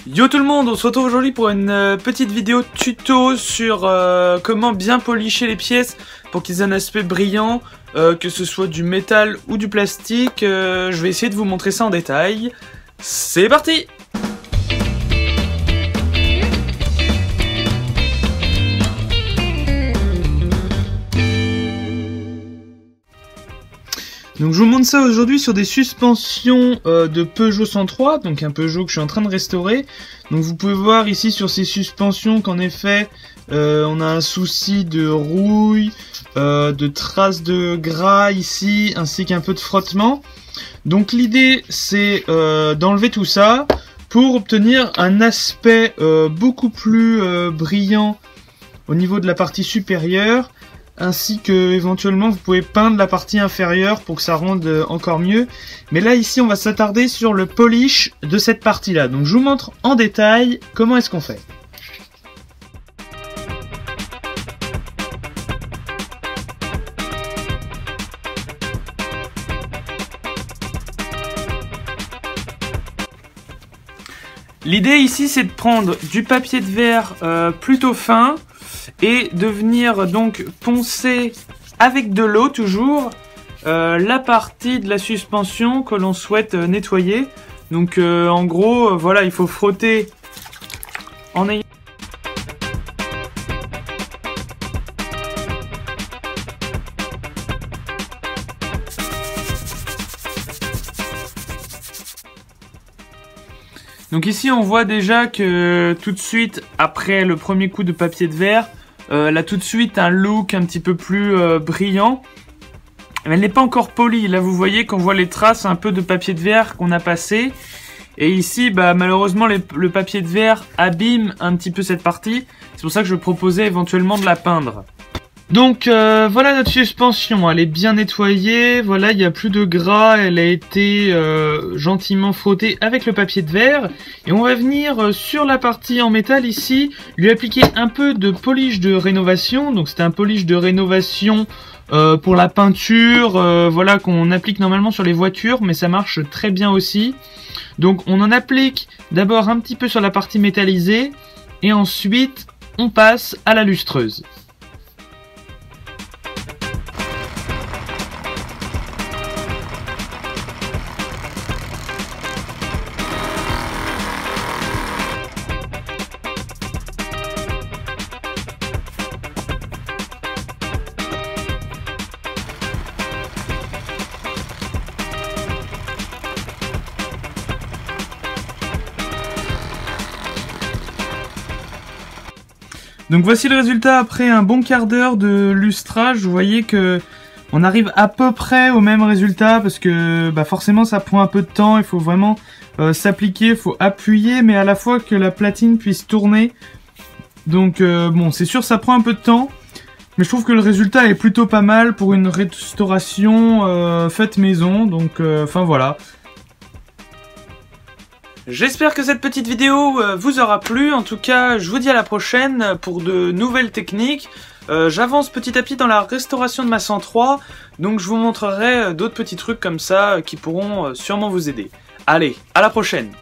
Yo tout le monde, on se retrouve aujourd'hui pour une petite vidéo tuto sur comment bien polisher les pièces pour qu'ils aient un aspect brillant, que ce soit du métal ou du plastique. Je vais essayer de vous montrer ça en détail. C'est parti! Donc je vous montre ça aujourd'hui sur des suspensions de Peugeot 103, donc un Peugeot que je suis en train de restaurer. Donc vous pouvez voir ici sur ces suspensions qu'en effet on a un souci de rouille, de traces de gras ici, ainsi qu'un peu de frottement. Donc l'idée c'est d'enlever tout ça pour obtenir un aspect beaucoup plus brillant au niveau de la partie supérieure. Ainsi que éventuellement vous pouvez peindre la partie inférieure pour que ça rende encore mieux. Mais là ici on va s'attarder sur le polish de cette partie là. Donc je vous montre en détail comment est-ce qu'on fait. L'idée ici c'est de prendre du papier de verre plutôt fin et de venir donc poncer avec de l'eau toujours la partie de la suspension que l'on souhaite nettoyer. Donc en gros voilà, il faut frotter en ayant donc ici on voit déjà que tout de suite après le premier coup de papier de verre, elle a tout de suite un look un petit peu plus brillant. Mais elle n'est pas encore polie. Là vous voyez qu'on voit les traces un peu de papier de verre qu'on a passé. Et ici bah, malheureusement le papier de verre abîme un petit peu cette partie. C'est pour ça que je proposais éventuellement de la peindre. Donc voilà notre suspension, elle est bien nettoyée, voilà il n'y a plus de gras, elle a été gentiment frottée avec le papier de verre. Et on va venir sur la partie en métal ici, lui appliquer un peu de polish de rénovation. Donc c'est un polish de rénovation pour la peinture, voilà qu'on applique normalement sur les voitures, mais ça marche très bien aussi. Donc on en applique d'abord un petit peu sur la partie métallisée, et ensuite on passe à la lustreuse. Donc voici le résultat après un bon quart d'heure de lustrage. Vous voyez que on arrive à peu près au même résultat parce que bah forcément ça prend un peu de temps. Il faut vraiment s'appliquer, il faut appuyer, mais à la fois que la platine puisse tourner. Donc bon, c'est sûr ça prend un peu de temps, mais je trouve que le résultat est plutôt pas mal pour une restauration faite maison. Donc enfin voilà. J'espère que cette petite vidéo vous aura plu. En tout cas, je vous dis à la prochaine pour de nouvelles techniques. J'avance petit à petit dans la restauration de ma 103, donc je vous montrerai d'autres petits trucs comme ça qui pourront sûrement vous aider. Allez, à la prochaine!